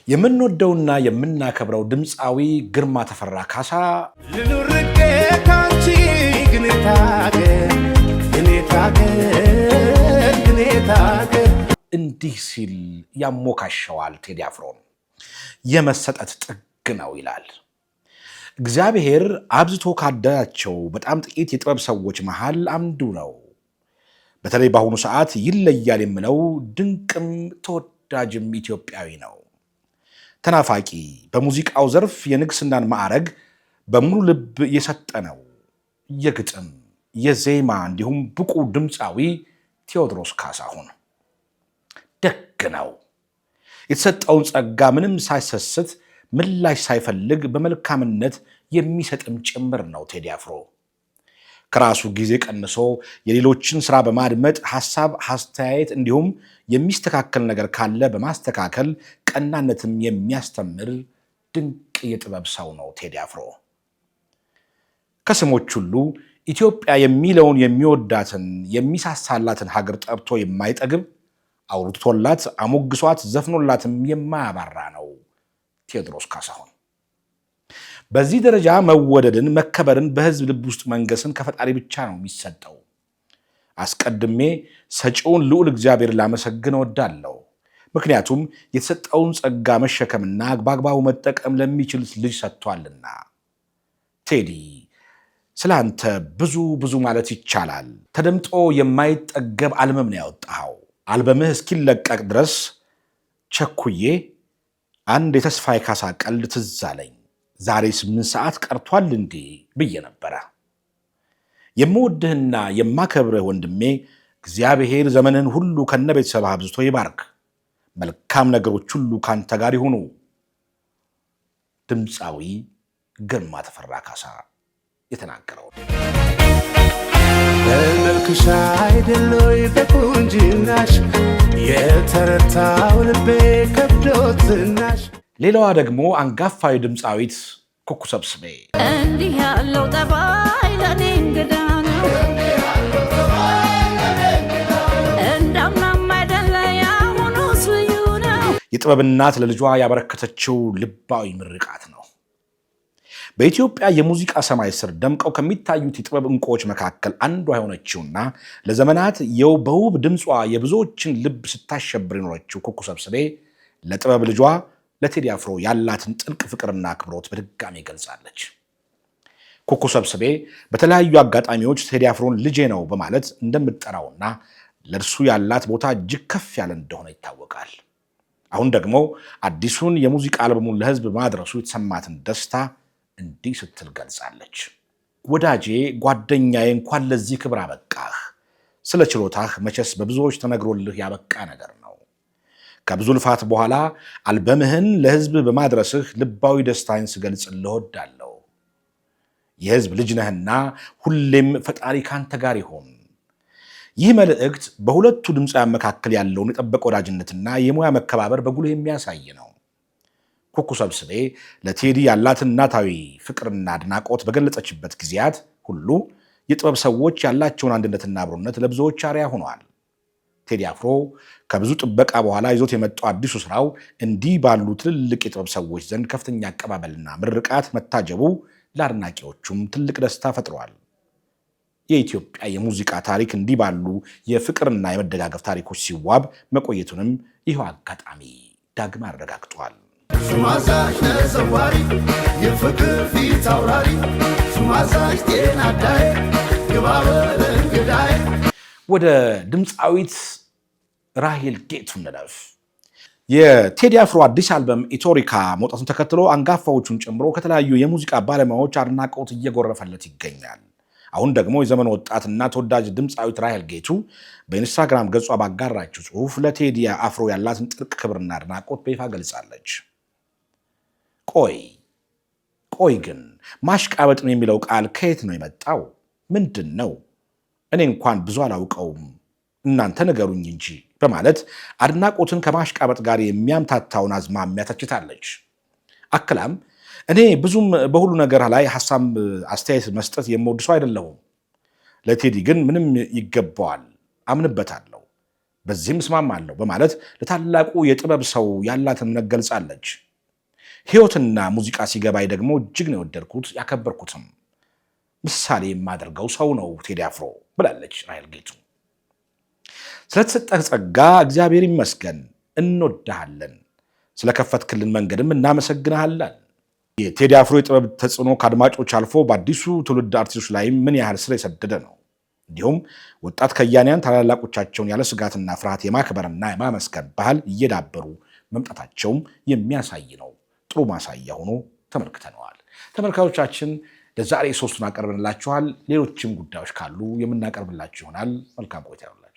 የምንወደውና የምናከብረው ድምፃዊ ግርማ ተፈራ ካሳ ልኑርቄ ካንቺ ግኔታገ እንዲህ ሲል ያሞካሸዋል ቴዲ አፍሮን። የመሰጠት ጥግ ነው ይላል። እግዚአብሔር አብዝቶ ካዳቸው በጣም ጥቂት የጥበብ ሰዎች መሃል አንዱ ነው። በተለይ በአሁኑ ሰዓት ይለያል የምለው ድንቅም ተወዳጅም ኢትዮጵያዊ ነው። ተናፋቂ፣ በሙዚቃው ዘርፍ የንግስናን ማዕረግ በሙሉ ልብ የሰጠ ነው። የግጥም የዜማ እንዲሁም ብቁ ድምፃዊ ቴዎድሮስ ካሳሁን ደግ ነው። የተሰጠውን ጸጋ ምንም ሳይሰስት ምላሽ ሳይፈልግ በመልካምነት የሚሰጥም ጭምር ነው ቴዲ አፍሮ። ከራሱ ጊዜ ቀንሶ የሌሎችን ስራ በማድመጥ ሐሳብ፣ አስተያየት እንዲሁም የሚስተካከል ነገር ካለ በማስተካከል ቀናነትም የሚያስተምር ድንቅ የጥበብ ሰው ነው ቴዲ አፍሮ። ከስሞች ሁሉ ኢትዮጵያ የሚለውን የሚወዳትን የሚሳሳላትን ሀገር ጠርቶ የማይጠግብ አውርቶላት አሞግሷት ዘፍኖላትም የማያባራ ነው ቴዎድሮስ ካሳሁን። በዚህ ደረጃ መወደድን መከበርን በህዝብ ልብ ውስጥ መንገስን ከፈጣሪ ብቻ ነው የሚሰጠው። አስቀድሜ ሰጪውን ልዑል እግዚአብሔር ላመሰግን እወዳለሁ። ምክንያቱም የተሰጠውን ጸጋ መሸከምና በአግባቡ መጠቀም ለሚችል ልጅ ሰጥቷልና። ቴዲ ስለ አንተ ብዙ ማለት ይቻላል። ተደምጦ የማይጠገብ አልበም ነው ያወጣኸው። አልበምህ እስኪለቀቅ ድረስ ቸኩዬ አንድ የተስፋዬ ካሳ ቀልድ ትዝ አለኝ። ዛሬ 8 ሰዓት ቀርቷል እንዴ ብዬ ነበረ። የምወድህና የማከብርህ ወንድሜ እግዚአብሔር ዘመንን ሁሉ ከነ ቤተሰብህ አብዝቶ ይባርክ። መልካም ነገሮች ሁሉ ካንተ ጋር ይሁኑ። ድምፃዊ ግርማ ተፈራ ካሳ የተናገረው። በመልክሽ አይደሎይ በቁንጅናሽ የተረታው ልቤ ከብዶትናሽ። ሌላዋ ደግሞ አንጋፋዊ ድምፃዊት ኩኩ ሰብስቤ እንዲህ ያለው ጠባይ ለኔ እንግዳ ነው፣ እንዳምናም አይደለ ያሁኑስ ልዩ ነው። የጥበብ እናት ለልጇ ያበረከተችው ልባዊ ምርቃት ነው። በኢትዮጵያ የሙዚቃ ሰማይ ስር ደምቀው ከሚታዩት የጥበብ እንቁዎች መካከል አንዷ የሆነችውና ለዘመናት በውብ ድምጿ የብዙዎችን ልብ ስታሸብር የኖረችው ኩኩ ሰብስቤ ለጥበብ ልጇ ለቴዲ አፍሮ ያላትን ጥልቅ ፍቅርና አክብሮት በድጋሚ ገልጻለች። ኩኩ ሰብስቤ በተለያዩ አጋጣሚዎች ቴዲ አፍሮን ልጄ ነው በማለት እንደምትጠራውና ለእርሱ ያላት ቦታ እጅግ ከፍ ያለ እንደሆነ ይታወቃል። አሁን ደግሞ አዲሱን የሙዚቃ አልበሙን ለሕዝብ ማድረሱ የተሰማትን ደስታ እንዲህ ስትል ገልጻለች። ወዳጄ፣ ጓደኛዬ፣ እንኳን ለዚህ ክብር አበቃህ። ስለ ችሎታህ መቼስ በብዙዎች ተነግሮልህ ያበቃ ነገር ነው። ከብዙ ልፋት በኋላ አልበምህን ለሕዝብ በማድረስህ ልባዊ ደስታዬን ስገልጽልህ እወዳለሁ። የሕዝብ ልጅ ነህና ሁሌም ፈጣሪ ካንተ ጋር ይሁን። ይህ መልእክት በሁለቱ ድምፃውያን መካከል ያለውን የጠበቀ ወዳጅነትና የሙያ መከባበር በጉልህ የሚያሳይ ነው። ኩኩ ሰብስቤ ለቴዲ ያላትን እናታዊ ፍቅርና አድናቆት በገለጸችበት ጊዜያት ሁሉ የጥበብ ሰዎች ያላቸውን አንድነትና አብሮነት ለብዙዎች አርአያ ሆነዋል። ቴዲ አፍሮ ከብዙ ጥበቃ በኋላ ይዞት የመጣው አዲሱ ስራው እንዲህ ባሉ ትልልቅ የጥበብ ሰዎች ዘንድ ከፍተኛ አቀባበልና ምርቃት መታጀቡ ለአድናቂዎቹም ትልቅ ደስታ ፈጥሯል። የኢትዮጵያ የሙዚቃ ታሪክ እንዲህ ባሉ የፍቅርና የመደጋገፍ ታሪኮች ሲዋብ መቆየቱንም ይኸው አጋጣሚ ዳግም አረጋግጧል። ሹማዛሽ ተዘዋሪ የፍቅር ፊት አውራሪ ሹማዛሽ ጤና አዳይ ግባበል እንግዳይ። ወደ ድምፃዊት ራሄል ጌቱ እንለፍ። የቴዲ አፍሮ አዲስ አልበም ኢቶሪካ መውጣቱን ተከትሎ አንጋፋዎቹን ጨምሮ ከተለያዩ የሙዚቃ ባለሙያዎች አድናቆት እየጎረፈለት ይገኛል። አሁን ደግሞ የዘመኑ ወጣትና ተወዳጅ ድምፃዊት ራሄል ጌቱ በኢንስታግራም ገጿ ባጋራችው ጽሑፍ ለቴዲ አፍሮ ያላትን ጥልቅ ክብርና አድናቆት በይፋ ገልጻለች። ቆይ ግን ማሽቃበጥ የሚለው ቃል ከየት ነው የመጣው? ምንድን ነው? እኔ እንኳን ብዙ አላውቀውም፣ እናንተ ንገሩኝ እንጂ በማለት አድናቆትን ከማሽቃበጥ ጋር የሚያምታታውን አዝማሚያ ተችታለች። አክላም እኔ ብዙም በሁሉ ነገር ላይ ሐሳብ አስተያየት መስጠት የምወድ ሰው አይደለሁም። ለቴዲ ግን ምንም ይገባዋል፣ አምንበታለሁ። በዚህም እስማማለሁ በማለት ለታላቁ የጥበብ ሰው ያላትን እምነት ገልጻለች። ሕይወትና ሙዚቃ ሲገባይ ደግሞ እጅግ ነው የወደድኩት ያከበርኩትም። ምሳሌ የማደርገው ሰው ነው ቴዲ አፍሮ ብላለች ራሔል ጌቱ። ስለተሰጠህ ጸጋ እግዚአብሔር ይመስገን፣ እንወድሃለን፣ ስለከፈትክልን መንገድም እናመሰግንሃለን። የቴዲ አፍሮ የጥበብ ተጽዕኖ ከአድማጮች አልፎ በአዲሱ ትውልድ አርቲስቶች ላይም ምን ያህል ስር የሰደደ ነው። እንዲሁም ወጣት ከያንያን ታላላቆቻቸውን ያለ ስጋትና ፍርሃት የማክበርና የማመስገን ባህል እየዳበሩ መምጣታቸውም የሚያሳይ ነው። ጥሩ ማሳያ ሆኖ ተመልክተነዋል። ተመልካቾቻችን ለዛሬ ሶስቱን አቀርበንላችኋል። ሌሎችም ጉዳዮች ካሉ የምናቀርብላችሁ ይሆናል። መልካም ቆይታ ይሁንላችሁ።